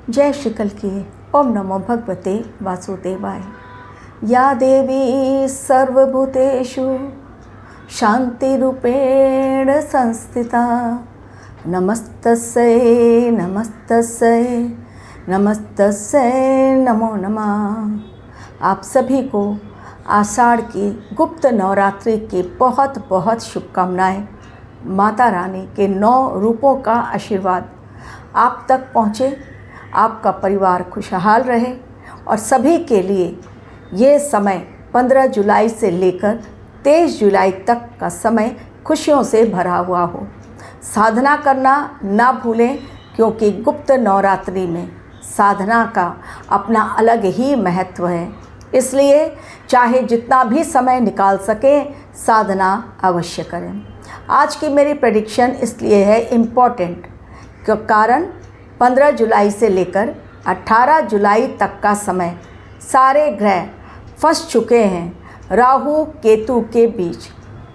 जय श्री कल्की। ओम नमो भगवते वासुदेवाय। या देवी सर्वभूतेषु शांतिरूपेण संस्थिता नमस्तस्यै नमस्तस्यै नमस्तस्यै नमो नमः। आप सभी को आषाढ़ की गुप्त नवरात्रि की बहुत बहुत शुभकामनाएं। माता रानी के 9 रूपों का आशीर्वाद आप तक पहुँचे, आपका परिवार खुशहाल रहे और सभी के लिए ये समय 15 जुलाई से लेकर 23 जुलाई तक का समय खुशियों से भरा हुआ हो। साधना करना ना भूलें, क्योंकि गुप्त नवरात्रि में साधना का अपना अलग ही महत्व है। इसलिए चाहे जितना भी समय निकाल सकें, साधना अवश्य करें। आज की मेरी प्रेडिक्शन इसलिए है इम्पॉर्टेंट, कारण 15 जुलाई से लेकर 18 जुलाई तक का समय सारे ग्रह फंस चुके हैं राहु केतु के बीच।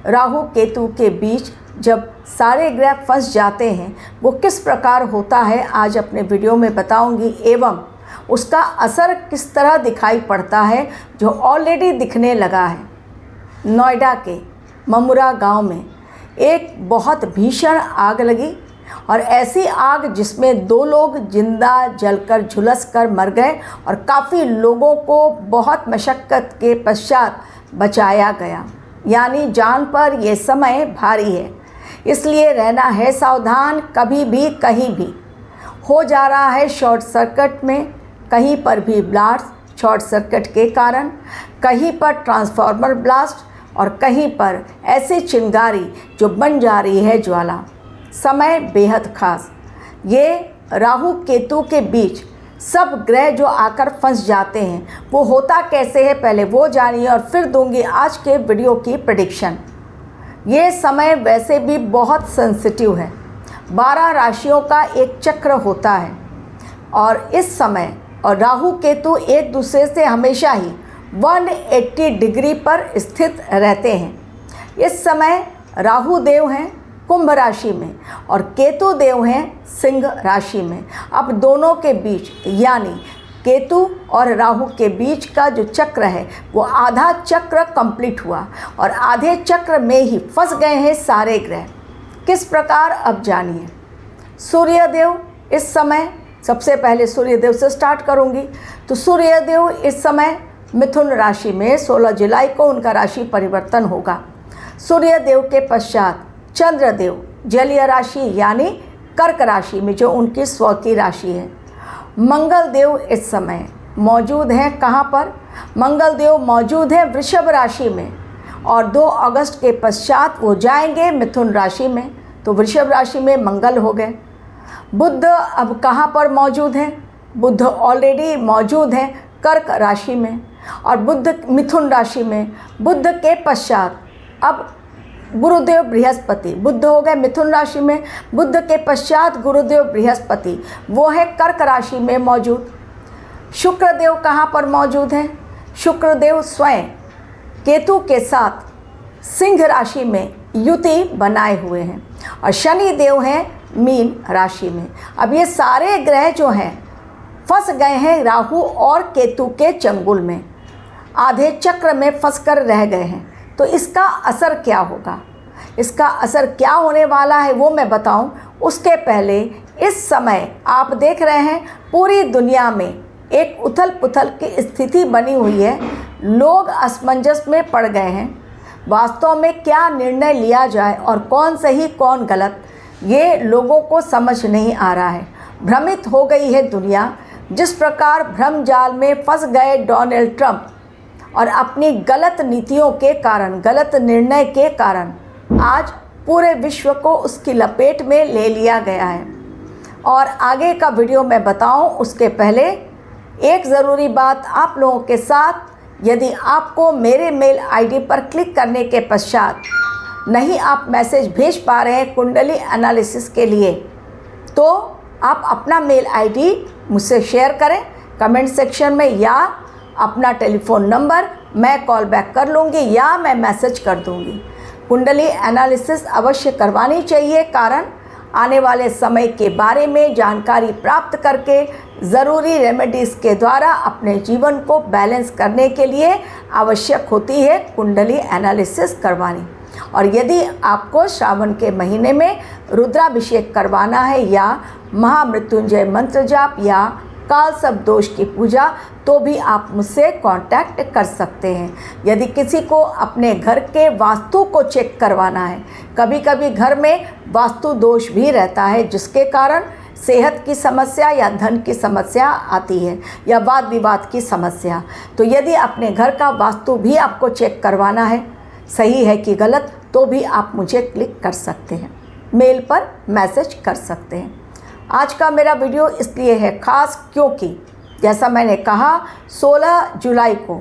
राहु केतु के बीच जब सारे ग्रह फंस जाते हैं वो किस प्रकार होता है आज अपने वीडियो में बताऊंगी, एवं उसका असर किस तरह दिखाई पड़ता है जो ऑलरेडी दिखने लगा है। नोएडा के ममुरा गांव में एक बहुत भीषण आग लगी और ऐसी आग जिसमें 2 लोग जिंदा जलकर झुलस कर मर गए और काफ़ी लोगों को बहुत मशक्क़त के पश्चात बचाया गया। यानी जान पर यह समय भारी है, इसलिए रहना है सावधान। कभी भी कहीं भी हो जा रहा है शॉर्ट सर्किट में, कहीं पर भी ब्लास्ट शॉर्ट सर्किट के कारण, कहीं पर ट्रांसफार्मर ब्लास्ट और कहीं पर ऐसी चिंगारी जो बन जा रही है ज्वाला। समय बेहद खास। ये राहु केतु के बीच सब ग्रह जो आकर फंस जाते हैं वो होता कैसे है, पहले वो जानिए और फिर दूंगी आज के वीडियो की प्रेडिक्शन। ये समय वैसे भी बहुत सेंसिटिव है। 12 राशियों का एक चक्र होता है और इस समय और राहु केतु एक दूसरे से हमेशा ही 180 डिग्री पर स्थित रहते हैं। इस समय राहु देव हैं कुंभ राशि में और केतु देव हैं सिंह राशि में। अब दोनों के बीच यानी केतु और राहु के बीच का जो चक्र है वो आधा चक्र कंप्लीट हुआ और आधे चक्र में ही फंस गए हैं सारे ग्रह। किस प्रकार, अब जानिए। सूर्यदेव इस समय, सबसे पहले सूर्यदेव से स्टार्ट करूंगी, तो सूर्यदेव इस समय मिथुन राशि में 16 जुलाई को उनका राशि परिवर्तन होगा। सूर्यदेव के पश्चात चंद्रदेव जलीय राशि यानी कर्क राशि में, जो उनकी स्व की राशि है। मंगल देव इस समय मौजूद हैं कहाँ पर? मंगल देव मौजूद हैं वृषभ राशि में और 2 अगस्त के पश्चात वो जाएंगे मिथुन राशि में, तो वृषभ राशि में मंगल हो गए। बुध अब कहाँ पर मौजूद हैं? बुध ऑलरेडी मौजूद हैं कर्क राशि में और बुध मिथुन राशि में। बुध के पश्चात अब गुरुदेव बृहस्पति, बुध हो गए मिथुन राशि में। बुध के पश्चात गुरुदेव बृहस्पति वो है कर्क राशि में मौजूद। शुक्रदेव कहाँ पर मौजूद हैं? शुक्रदेव स्वयं केतु के साथ सिंह राशि में युति बनाए हुए हैं और शनि देव हैं मीन राशि में। अब ये सारे ग्रह जो हैं फंस गए हैं राहु और केतु के चंगुल में, आधे चक्र में फंस कर रह गए हैं। तो इसका असर क्या होगा, इसका असर क्या होने वाला है वो मैं बताऊं, उसके पहले इस समय आप देख रहे हैं पूरी दुनिया में एक उथल पुथल की स्थिति बनी हुई है। लोग असमंजस में पड़ गए हैं। वास्तव में क्या निर्णय लिया जाए और कौन सही कौन गलत, ये लोगों को समझ नहीं आ रहा है। भ्रमित हो गई है दुनिया। जिस प्रकार भ्रम जाल में फंस गए डोनाल्ड ट्रंप और अपनी गलत नीतियों के कारण, गलत निर्णय के कारण आज पूरे विश्व को उसकी लपेट में ले लिया गया है। और आगे का वीडियो मैं बताऊं उसके पहले एक ज़रूरी बात आप लोगों के साथ, यदि आपको मेरे मेल आईडी पर क्लिक करने के पश्चात नहीं आप मैसेज भेज पा रहे हैं कुंडली एनालिसिस के लिए, तो आप अपना मेल आईडी मुझसे शेयर करें कमेंट सेक्शन में, या अपना टेलीफोन नंबर मैं कॉल बैक कर लूँगी या मैं मैसेज कर दूँगी। कुंडली एनालिसिस अवश्य करवानी चाहिए, कारण आने वाले समय के बारे में जानकारी प्राप्त करके ज़रूरी रेमेडीज़ के द्वारा अपने जीवन को बैलेंस करने के लिए आवश्यक होती है कुंडली एनालिसिस करवानी। और यदि आपको श्रावण के महीने में रुद्राभिषेक करवाना है या महामृत्युंजय मंत्र जाप या कालसर्प दोष की पूजा, तो भी आप मुझसे कांटेक्ट कर सकते हैं। यदि किसी को अपने घर के वास्तु को चेक करवाना है, कभी कभी घर में वास्तु दोष भी रहता है जिसके कारण सेहत की समस्या या धन की समस्या आती है या वाद विवाद की समस्या, तो यदि अपने घर का वास्तु भी आपको चेक करवाना है, सही है कि गलत, तो भी आप मुझे क्लिक कर सकते हैं, मेल पर मैसेज कर सकते हैं। आज का मेरा वीडियो इसलिए है ख़ास क्योंकि जैसा मैंने कहा 16 जुलाई को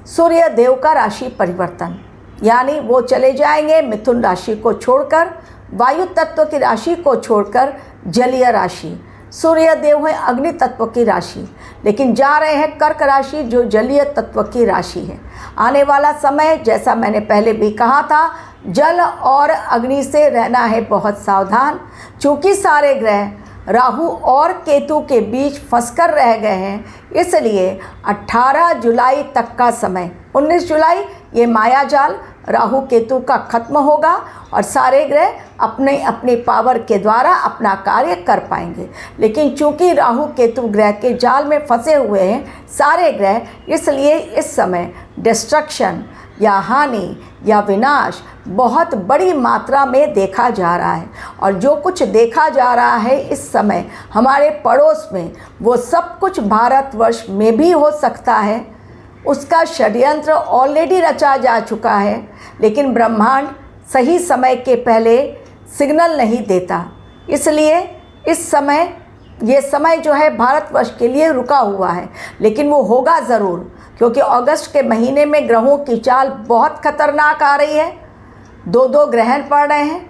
सूर्य देव का राशि परिवर्तन, यानी वो चले जाएंगे मिथुन राशि को छोड़कर, वायु तत्व की राशि को छोड़कर जलीय राशि। सूर्य देव है अग्नि तत्व की राशि, लेकिन जा रहे हैं कर्क राशि जो जलीय तत्व की राशि है। आने वाला समय, जैसा मैंने पहले भी कहा था, जल और अग्नि से रहना है बहुत सावधान, चूँकि सारे ग्रह राहु और केतु के बीच फंसकर रह गए हैं। इसलिए 18 जुलाई तक का समय, 19 जुलाई ये मायाजाल राहु केतु का खत्म होगा और सारे ग्रह अपने अपने पावर के द्वारा अपना कार्य कर पाएंगे। लेकिन चूंकि राहु केतु ग्रह के जाल में फंसे हुए हैं सारे ग्रह, इसलिए इस समय डिस्ट्रक्शन या हानि या विनाश बहुत बड़ी मात्रा में देखा जा रहा है। और जो कुछ देखा जा रहा है इस समय हमारे पड़ोस में, वो सब कुछ भारतवर्ष में भी हो सकता है। उसका षड्यंत्र ऑलरेडी रचा जा चुका है, लेकिन ब्रह्मांड सही समय के पहले सिग्नल नहीं देता। इसलिए इस समय, ये समय जो है भारतवर्ष के लिए रुका हुआ है, लेकिन वो होगा ज़रूर, क्योंकि अगस्त के महीने में ग्रहों की चाल बहुत खतरनाक आ रही है। दो ग्रहण पड़ रहे हैं।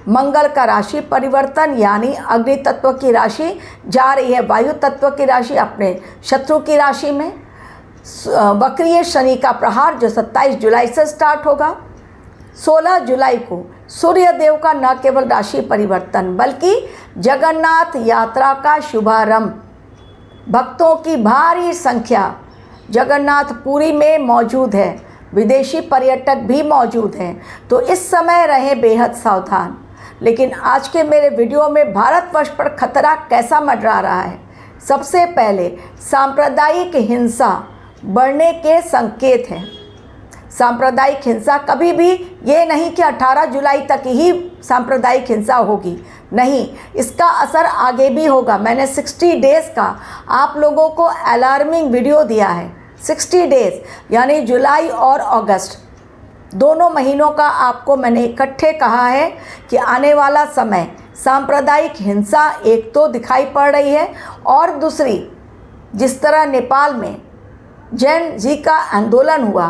मंगल का राशि परिवर्तन, यानी अग्नि तत्व की राशि जा रही है वायु तत्व की राशि अपने शत्रु की राशि में। वक्रीय शनि का प्रहार जो 27 जुलाई से स्टार्ट होगा। 16 जुलाई को सूर्य देव का न केवल राशि परिवर्तन बल्कि जगन्नाथ यात्रा का शुभारंभ। भक्तों की भारी संख्या जगन्नाथपुरी में मौजूद है, विदेशी पर्यटक भी मौजूद हैं, तो इस समय रहे बेहद सावधान। लेकिन आज के मेरे वीडियो में भारतवर्ष पर खतरा कैसा मंडरा रहा है। सबसे पहले सांप्रदायिक हिंसा बढ़ने के संकेत हैं। सांप्रदायिक हिंसा कभी भी ये नहीं कि 18 जुलाई तक ही सांप्रदायिक हिंसा होगी, नहीं, इसका असर आगे भी होगा। मैंने 60 डेज़ का आप लोगों को अलार्मिंग वीडियो दिया है। 60 डेज़ यानी जुलाई और अगस्त दोनों महीनों का आपको मैंने इकट्ठे कहा है कि आने वाला समय सांप्रदायिक हिंसा एक तो दिखाई पड़ रही है, और दूसरी, जिस तरह नेपाल में जैन जी का आंदोलन हुआ,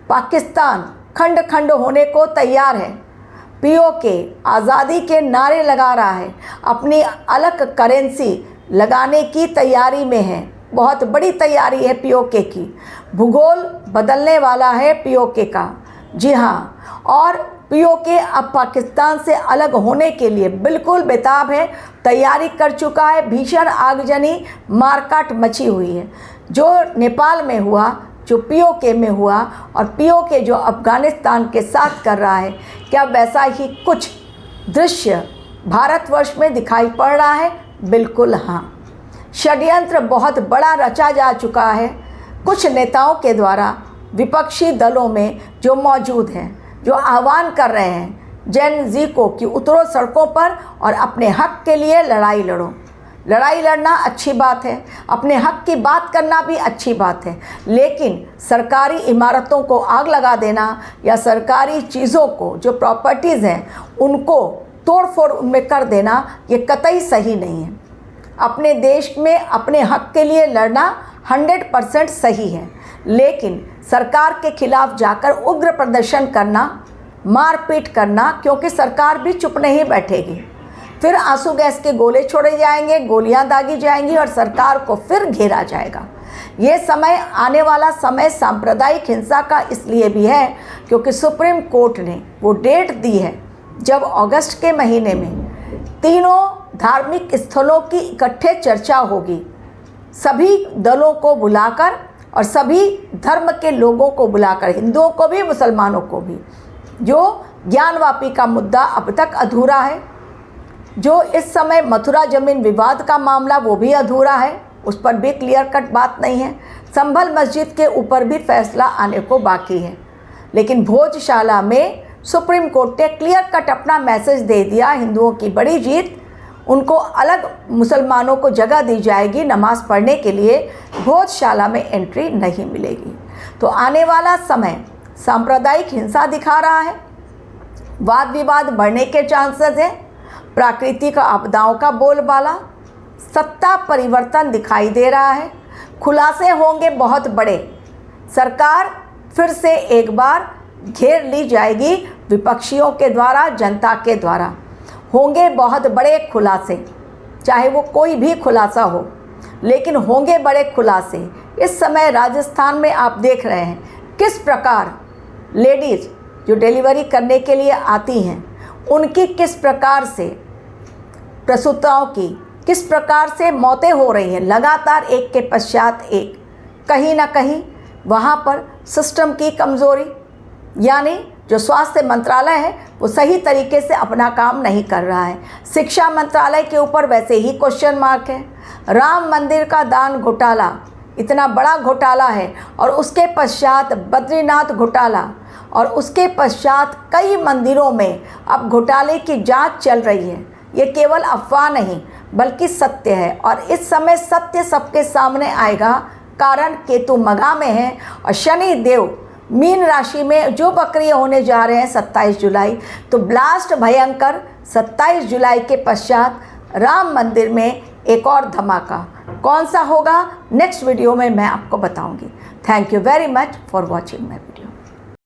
पाकिस्तान खंड खंड होने को तैयार है, पीओके आज़ादी के नारे लगा रहा है, अपनी अलग करेंसी लगाने की तैयारी में है, बहुत बड़ी तैयारी है पीओके की। भूगोल बदलने वाला है पीओके का, जी हाँ, और पीओके अब पाकिस्तान से अलग होने के लिए बिल्कुल बेताब है, तैयारी कर चुका है। भीषण आगजनी मारकाट मची हुई है। जो नेपाल में हुआ, जो पीओके में हुआ, और पीओके जो अफ़गानिस्तान के साथ कर रहा है, क्या वैसा ही कुछ दृश्य भारतवर्ष में दिखाई पड़ रहा है? बिल्कुल हाँ। षड्यंत्र बहुत बड़ा रचा जा चुका है कुछ नेताओं के द्वारा, विपक्षी दलों में जो मौजूद हैं, जो आह्वान कर रहे हैं जेन जी को कि उतरो सड़कों पर और अपने हक के लिए लड़ाई लड़ो। लड़ाई लड़ना अच्छी बात है, अपने हक की बात करना भी अच्छी बात है, लेकिन सरकारी इमारतों को आग लगा देना या सरकारी चीज़ों को, जो प्रॉपर्टीज़ हैं, उनको तोड़ फोड़ उनमें कर देना, ये कतई सही नहीं है। अपने देश में अपने हक के लिए लड़ना 100% सही है, लेकिन सरकार के खिलाफ जाकर उग्र प्रदर्शन करना, मारपीट करना, क्योंकि सरकार भी चुप नहीं बैठेगी, फिर आंसू गैस के गोले छोड़े जाएंगे, गोलियां दागी जाएंगी और सरकार को फिर घेरा जाएगा। ये समय, आने वाला समय सांप्रदायिक हिंसा का इसलिए भी है क्योंकि सुप्रीम कोर्ट ने वो डेट दी है जब अगस्त के महीने में तीनों धार्मिक स्थलों की इकट्ठे चर्चा होगी, सभी दलों को बुलाकर और सभी धर्म के लोगों को बुलाकर, हिंदुओं को भी मुसलमानों को भी। जो ज्ञानवापी का मुद्दा अब तक अधूरा है, जो इस समय मथुरा जमीन विवाद का मामला वो भी अधूरा है, उस पर भी क्लियर कट बात नहीं है। संभल मस्जिद के ऊपर भी फैसला आने को बाकी है। लेकिन भोजशाला में सुप्रीम कोर्ट ने क्लियर कट अपना मैसेज दे दिया, हिंदुओं की बड़ी जीत, उनको अलग मुसलमानों को जगह दी जाएगी नमाज़ पढ़ने के लिए, भोजशाला में एंट्री नहीं मिलेगी। तो आने वाला समय सांप्रदायिक हिंसा दिखा रहा है, वाद विवाद बढ़ने के चांसेस हैं, प्राकृतिक आपदाओं का बोलबाला, सत्ता परिवर्तन दिखाई दे रहा है, खुलासे होंगे बहुत बड़े, सरकार फिर से एक बार घेर ली जाएगी विपक्षियों के द्वारा, जनता के द्वारा। होंगे बहुत बड़े खुलासे, चाहे वो कोई भी खुलासा हो, लेकिन होंगे बड़े खुलासे। इस समय राजस्थान में आप देख रहे हैं किस प्रकार लेडीज़ जो डिलीवरी करने के लिए आती हैं, उनकी किस प्रकार से प्रसूताओं की किस प्रकार से मौतें हो रही हैं, लगातार एक के पश्चात एक। कहीं ना कहीं वहाँ पर सिस्टम की कमज़ोरी, यानी जो स्वास्थ्य मंत्रालय है वो सही तरीके से अपना काम नहीं कर रहा है। शिक्षा मंत्रालय के ऊपर वैसे ही क्वेश्चन मार्क है। राम मंदिर का दान घोटाला इतना बड़ा घोटाला है, और उसके पश्चात बद्रीनाथ घोटाला, और उसके पश्चात कई मंदिरों में अब घोटाले की जांच चल रही है। ये केवल अफवाह नहीं बल्कि सत्य है, और इस समय सत्य सबके सामने आएगा। कारण केतु मघा में है और शनि देव मीन राशि में जो बक्रिय होने जा रहे हैं 27 जुलाई। तो ब्लास्ट भयंकर 27 जुलाई के पश्चात राम मंदिर में एक और धमाका कौन सा होगा, नेक्स्ट वीडियो में मैं आपको बताऊंगी। Thank you very much for watching my video.